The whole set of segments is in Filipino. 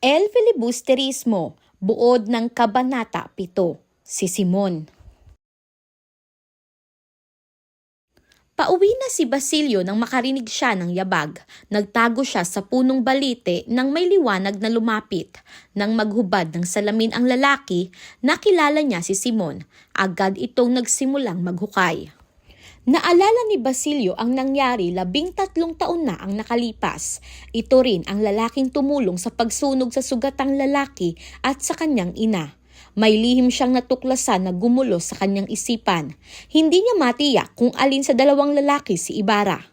El Filibusterismo, buod ng Kabanata 7, si Simon. Pauwi na si Basilio nang makarinig siya ng yabag. Nagtago siya sa punong balite nang may liwanag na lumapit. Nang maghubad ng salamin ang lalaki, nakilala niya si Simon. Agad itong nagsimulang maghukay. Naalala ni Basilio ang nangyari 13 taon na ang nakalipas. Ito rin ang lalaking tumulong sa pagsunog sa sugatang lalaki at sa kanyang ina. May lihim siyang natuklasan na gumulo sa kanyang isipan. Hindi niya matiyak kung alin sa dalawang lalaki si Ibarra.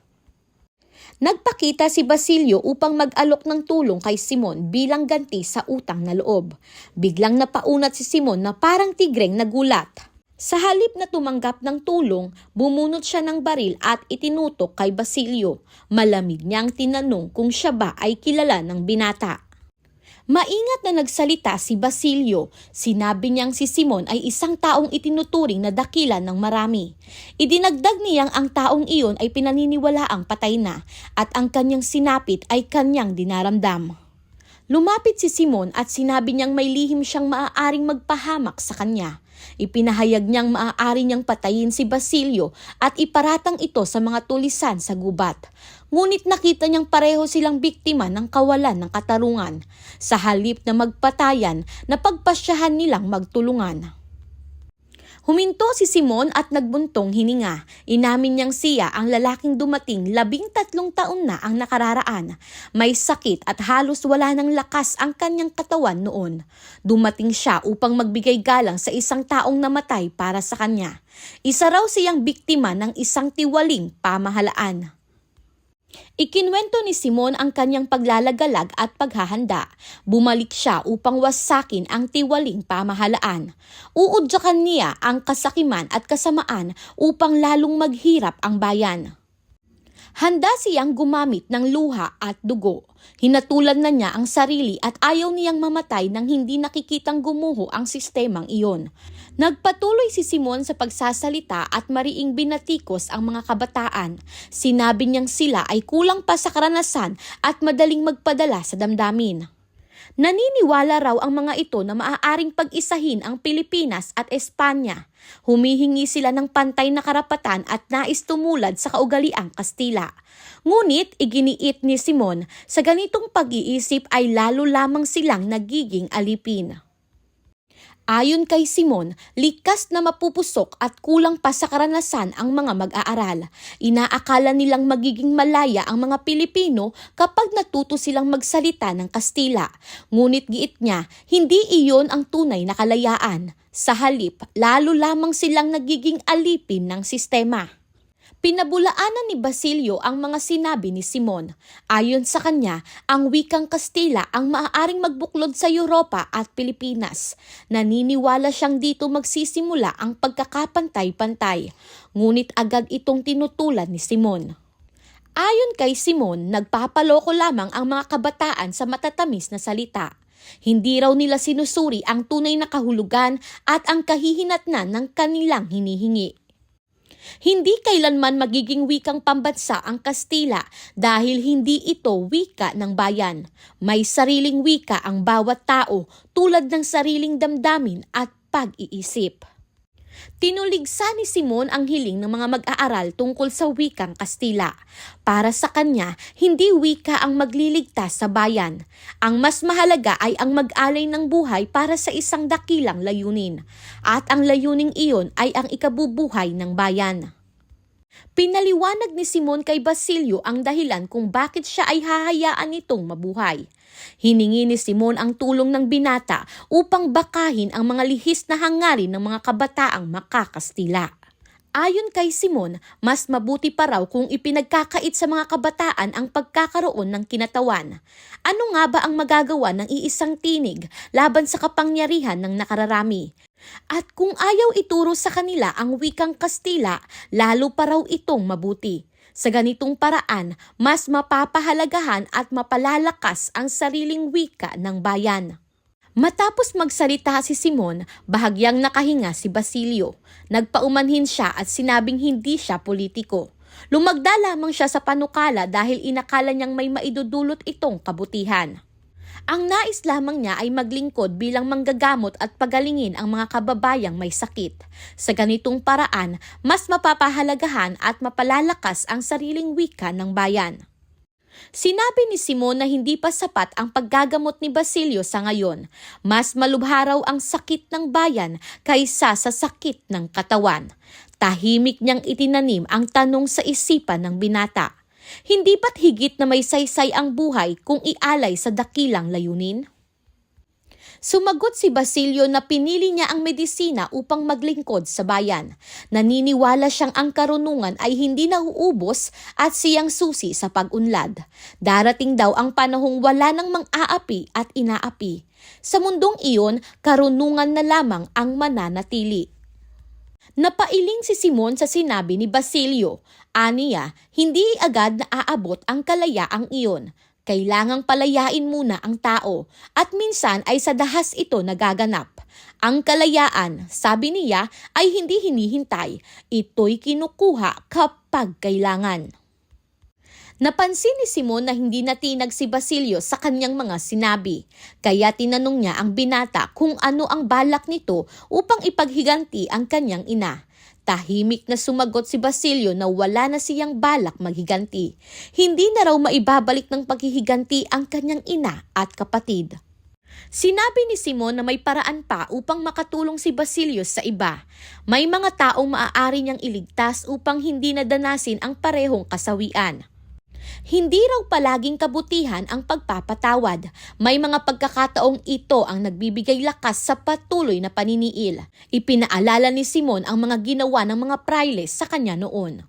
Nagpakita si Basilio upang mag-alok ng tulong kay Simon bilang ganti sa utang na loob. Biglang napaunat si Simon na parang tigreng nagulat. Sa halip na tumanggap ng tulong, bumunot siya ng baril at itinutok kay Basilio. Malamig niyang tinanong kung siya ba ay kilala ng binata. Maingat na nagsalita si Basilio. Sinabi niyang si Simon ay isang taong itinuturing na dakila ng marami. Idinagdag niyang ang taong iyon ay pinaniniwalaang patay na at ang kanyang sinapit ay kanyang dinaramdam. Lumapit si Simon at sinabi niyang may lihim siyang maaaring magpahamak sa kanya. Ipinahayag niyang maaari niyang patayin si Basilio at iparatang ito sa mga tulisan sa gubat. Ngunit nakita niyang pareho silang biktima ng kawalan ng katarungan. Sa halip na magpatayan, napagpasyahan nilang magtulungan. Huminto si Simon at nagbuntong hininga. Inamin niyang siya ang lalaking dumating 13 taon na ang nakararaan. May sakit at halos wala ng lakas ang kanyang katawan noon. Dumating siya upang magbigay galang sa isang taong namatay para sa kanya. Isa raw siyang biktima ng isang tiwaling pamahalaan. Ikinwento ni Simon ang kanyang paglalagalag at paghahanda. Bumalik siya upang wasakin ang tiwaling pamahalaan. Uudyakan niya ang kasakiman at kasamaan upang lalong maghirap ang bayan. Handa siyang gumamit ng luha at dugo. Hinatulan na niya ang sarili at ayaw niyang mamatay nang hindi nakikitang gumuho ang sistemang iyon. Nagpatuloy si Simon sa pagsasalita at mariing binatikos ang mga kabataan. Sinabi niyang sila ay kulang pa sa karanasan at madaling magpadala sa damdamin. Naniniwala raw ang mga ito na maaaring pag-isahin ang Pilipinas at Espanya. Humihingi sila ng pantay na karapatan at nais tumulad sa kaugaliang Kastila. Ngunit iginiit ni Simon, sa ganitong pag-iisip ay lalo lamang silang nagiging alipin. Ayon kay Simon, likas na mapupusok at kulang pa sa karanasan ang mga mag-aaral. Inaakala nilang magiging malaya ang mga Pilipino kapag natuto silang magsalita ng Kastila. Ngunit giit niya, hindi iyon ang tunay na kalayaan. Sa halip, lalo lamang silang nagiging alipin ng sistema. Pinabulaanan ni Basilio ang mga sinabi ni Simon. Ayon sa kanya, ang wikang Kastila ang maaaring magbuklod sa Europa at Pilipinas. Naniniwala siyang dito magsisimula ang pagkakapantay-pantay. Ngunit agad itong tinutulan ni Simon. Ayon kay Simon, nagpapaloko lamang ang mga kabataan sa matatamis na salita. Hindi raw nila sinusuri ang tunay na kahulugan at ang kahihinatnan ng kanilang hinihingi. Hindi kailanman magiging wikang pambansa ang Kastila dahil hindi ito wika ng bayan. May sariling wika ang bawat tao tulad ng sariling damdamin at pag-iisip. Tinuligsa ni Simon ang hiling ng mga mag-aaral tungkol sa wikang Kastila. Para sa kanya, hindi wika ang magliligtas sa bayan. Ang mas mahalaga ay ang mag-alay ng buhay para sa isang dakilang layunin. At ang layuning iyon ay ang ikabubuhay ng bayan. Pinaliwanag ni Simon kay Basilio ang dahilan kung bakit siya ay hahayaan nitong mabuhay. Hiningi ni Simon ang tulong ng binata upang bakahin ang mga lihis na hangarin ng mga kabataang makakastila. Ayon kay Simon, mas mabuti pa raw kung ipinagkakait sa mga kabataan ang pagkakaroon ng kinatawan. Ano nga ba ang magagawa ng iisang tinig laban sa kapangyarihan ng nakararami? At kung ayaw ituro sa kanila ang wikang Kastila, lalo pa raw itong mabuti. Sa ganitong paraan, mas mapapahalagahan at mapalalakas ang sariling wika ng bayan. Matapos magsalita si Simon, bahagyang nakahinga si Basilio. Nagpaumanhin siya at sinabing hindi siya politiko. Lumagda lamang siya sa panukala dahil inakala niyang may maidudulot itong kabutihan. Ang nais lamang niya ay maglingkod bilang manggagamot at pagalingin ang mga kababayang may sakit. Sa ganitong paraan, mas mapapahalagahan at mapalalakas ang sariling wika ng bayan. Sinabi ni Simon na hindi pa sapat ang paggagamot ni Basilio sa ngayon. Mas malubha raw ang sakit ng bayan kaysa sa sakit ng katawan. Tahimik niyang itinanim ang tanong sa isipan ng binata. Hindi ba't higit na may saysay ang buhay kung ialay sa dakilang layunin? Sumagot si Basilio na pinili niya ang medisina upang maglingkod sa bayan. Naniniwala siyang ang karunungan ay hindi nauubos at siyang susi sa pag-unlad. Darating daw ang panahong wala nang mang-aapi at inaapi. Sa mundong iyon, karunungan na lamang ang mananatili. Napailing si Simon sa sinabi ni Basilio. Aniya, hindi agad na aabot ang kalayaang iyon. Kailangang palayain muna ang tao at minsan ay sa dahas ito nagaganap. Ang kalayaan, sabi niya, ay hindi hinihintay. Ito'y kinukuha kapag kailangan. Napansin ni Simon na hindi natinag si Basilio sa kanyang mga sinabi. Kaya tinanong niya ang binata kung ano ang balak nito upang ipaghiganti ang kanyang ina. Tahimik na sumagot si Basilio na wala na siyang balak maghiganti. Hindi na raw maibabalik ng paghihiganti ang kanyang ina at kapatid. Sinabi ni Simon na may paraan pa upang makatulong si Basilio sa iba. May mga taong maaari niyang iligtas upang hindi nadanasin ang parehong kasawian. Hindi raw palaging kabutihan ang pagpapatawad. May mga pagkakataong ito ang nagbibigay lakas sa patuloy na paniniil. Ipinaalala ni Simon ang mga ginawa ng mga prailes sa kanya noon.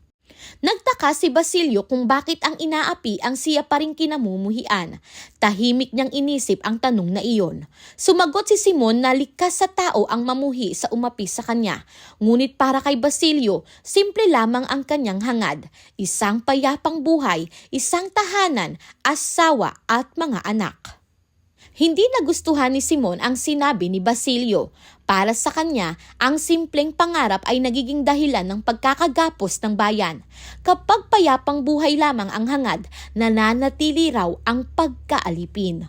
Nagtaka si Basilio kung bakit ang inaapi ang siya pa rin kinamumuhian. Tahimik niyang inisip ang tanong na iyon. Sumagot si Simon na likas sa tao ang mamuhi sa umapi sa kanya. Ngunit para kay Basilio, simple lamang ang kanyang hangad. Isang payapang buhay, isang tahanan, asawa at mga anak. Hindi nagustuhan ni Simon ang sinabi ni Basilio. Para sa kanya, ang simpleng pangarap ay nagiging dahilan ng pagkakagapos ng bayan. Kapag payapang buhay lamang ang hangad, nananatili raw ang pagkaalipin.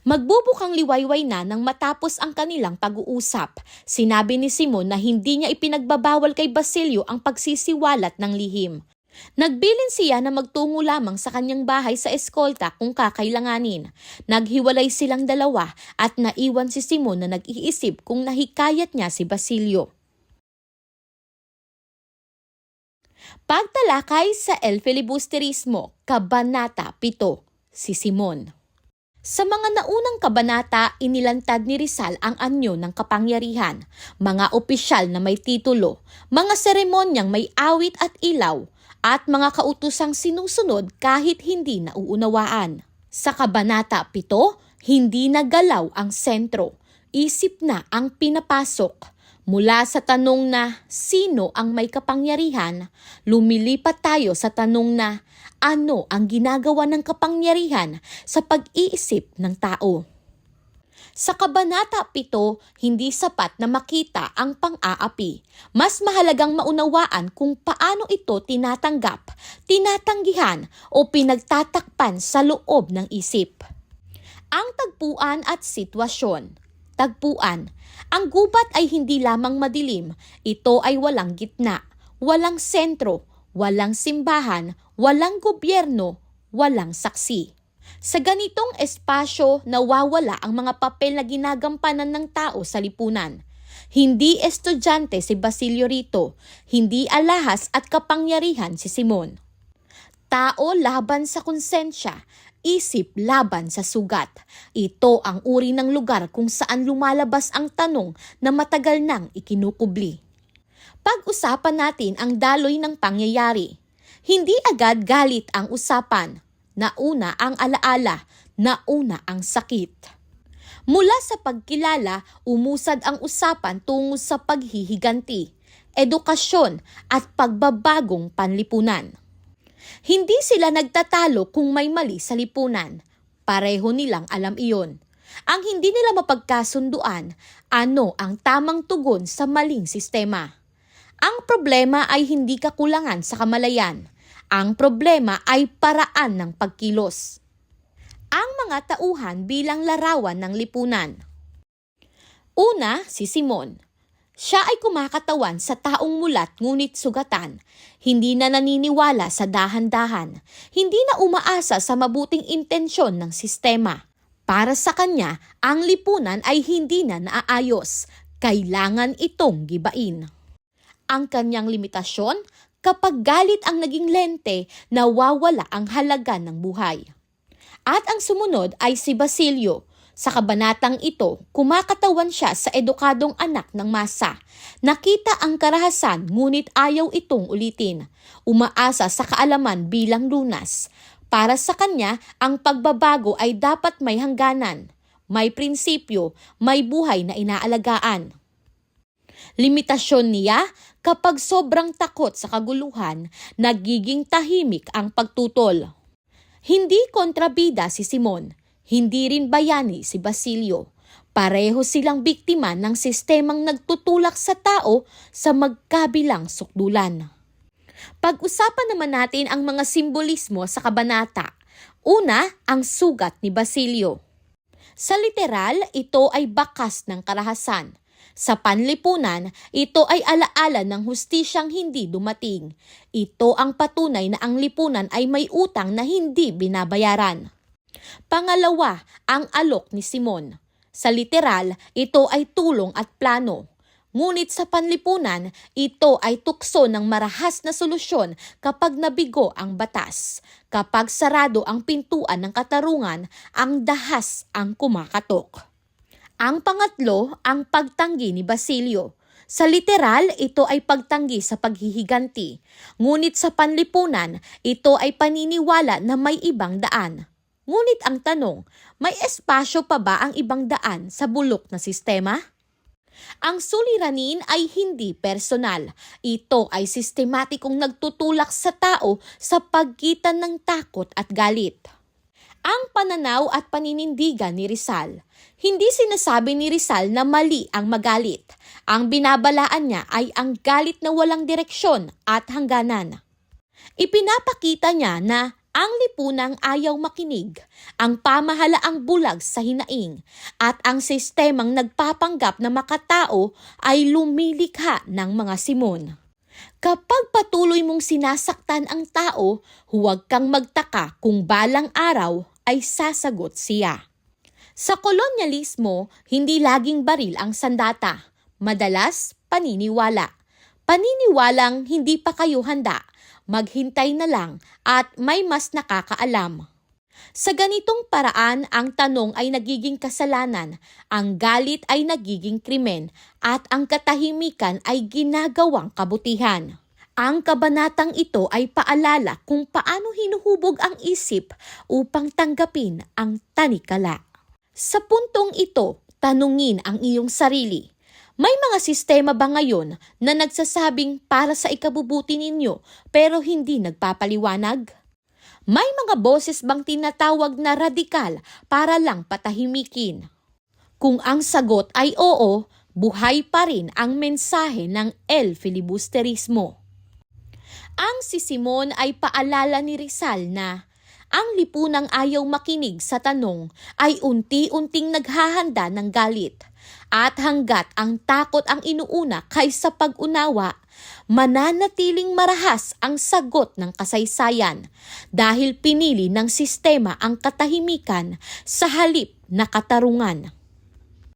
Magbubukang liwayway na nang matapos ang kanilang pag-uusap. Sinabi ni Simon na hindi niya ipinagbabawal kay Basilio ang pagsisiwalat ng lihim. Nagbilin siya na magtungo lamang sa kanyang bahay sa eskolta kung kakailanganin. Naghiwalay silang dalawa at naiwan si Simon na nag-iisip kung nahikayat niya si Basilio. Pagtalakay sa El Filibusterismo, Kabanata 7, si Simon. Sa mga naunang kabanata, inilantad ni Rizal ang anyo ng kapangyarihan, mga opisyal na may titulo, mga seremonyang may awit at ilaw, at mga kautusang sinusunod kahit hindi nauunawaan. Sa Kabanata 7, hindi nagalaw ang sentro. Isip na ang pinapasok. Mula sa tanong na sino ang may kapangyarihan, lumilipat tayo sa tanong na ano ang ginagawa ng kapangyarihan sa pag-iisip ng tao. Sa Kabanata 7, hindi sapat na makita ang pang-aapi. Mas mahalagang maunawaan kung paano ito tinatanggap, tinatanggihan o pinagtatakpan sa loob ng isip. Ang tagpuan at sitwasyon. Tagpuan. Ang gubat ay hindi lamang madilim, ito ay walang gitna, walang sentro, walang simbahan, walang gobyerno, walang saksi. Sa ganitong espasyo, nawawala ang mga papel na ginagampanan ng tao sa lipunan. Hindi estudyante si Basilio rito, hindi alahas at kapangyarihan si Simon. Tao laban sa konsensya, isip laban sa sugat. Ito ang uri ng lugar kung saan lumalabas ang tanong na matagal nang ikinukubli. Pag-usapan natin ang daloy ng pangyayari. Hindi agad galit ang usapan. Nauna ang alaala, nauna ang sakit. Mula sa pagkilala, umusad ang usapan tungo sa paghihiganti, edukasyon at pagbabagong panlipunan. Hindi sila nagtatalo kung may mali sa lipunan. Pareho nilang alam iyon. Ang hindi nila mapagkasunduan, ano ang tamang tugon sa maling sistema. Ang problema ay hindi kakulangan sa kamalayan. Ang problema ay paraan ng pagkilos. ang mga tauhan bilang larawan ng lipunan. Una, si Simon. Siya ay kumakatawan sa taong mulat ngunit sugatan, hindi na naniniwala sa dahan-dahan, hindi na umaasa sa mabuting intensyon ng sistema. Para sa kanya, ang lipunan ay hindi na naaayos, kailangan itong gibain. Ang kanyang limitasyon, kapag galit ang naging lente, nawawala ang halaga ng buhay. At ang sumunod ay si Basilio. Sa kabanatang ito, kumakatawan siya sa edukadong anak ng masa. Nakita ang karahasan ngunit ayaw itong ulitin. Umaasa sa kaalaman bilang lunas. Para sa kanya, ang pagbabago ay dapat may hangganan. May prinsipyo, may buhay na inaalagaan. Limitasyon niya, kapag sobrang takot sa kaguluhan, nagiging tahimik ang pagtutol. Hindi kontrabida si Simon. Hindi rin bayani si Basilio. Pareho silang biktima ng sistemang nagtutulak sa tao sa magkabilang sukdulan. Pag-usapan naman natin ang mga simbolismo sa kabanata. Una, ang sugat ni Basilio. Sa literal, ito ay bakas ng karahasan. Sa panlipunan, ito ay alaala ng hustisyang hindi dumating. Ito ang patunay na ang lipunan ay may utang na hindi binabayaran. Pangalawa, ang alok ni Simon. Sa literal, ito ay tulong at plano. Ngunit sa panlipunan, ito ay tukso ng marahas na solusyon kapag nabigo ang batas. Kapag sarado ang pintuan ng katarungan, ang dahas ang kumakatok. Ang pangatlo, ang pagtanggi ni Basilio. Sa literal, ito ay pagtanggi sa paghihiganti. Ngunit sa panlipunan, ito ay paniniwala na may ibang daan. Ngunit ang tanong, may espasyo pa ba ang ibang daan sa bulok na sistema? Ang suliranin ay hindi personal. Ito ay sistematikong nagtutulak sa tao sa pagitan ng takot at galit. Ang pananaw at paninindigan ni Rizal. Hindi sinasabi ni Rizal na mali ang magalit. Ang binabalaan niya ay ang galit na walang direksyon at hangganan. Ipinapakita niya na ang lipunang ayaw makinig, ang pamahalaang bulag sa hinaing, at ang sistemang nagpapanggap na makatao ay lumilikha ng mga Simon. Kapag patuloy mong sinasaktan ang tao, huwag kang magtaka kung balang araw ay sasagot siya. Sa kolonyalismo, hindi laging baril ang sandata. Madalas, paniniwala. Paniniwalang hindi pa kayo handa. Maghintay na lang at may mas nakakaalam. Sa ganitong paraan, ang tanong ay nagiging kasalanan, ang galit ay nagiging krimen, at ang katahimikan ay ginagawang kabutihan. Ang kabanatang ito ay paalala kung paano hinuhubog ang isip upang tanggapin ang tanikala. Sa puntong ito, tanungin ang iyong sarili. May mga sistema ba ngayon na nagsasabing para sa ikabubuti ninyo pero hindi nagpapaliwanag? May mga boses bang tinatawag na radikal para lang patahimikin? Kung ang sagot ay oo, buhay pa rin ang mensahe ng El Filibusterismo. Ang si Simon ay paalala ni Rizal na ang lipunang ayaw makinig sa tanong ay unti-unting naghahanda ng galit. At hanggat ang takot ang inuuna kaysa pag-unawa, mananatiling marahas ang sagot ng kasaysayan dahil pinili ng sistema ang katahimikan sa halip na katarungan.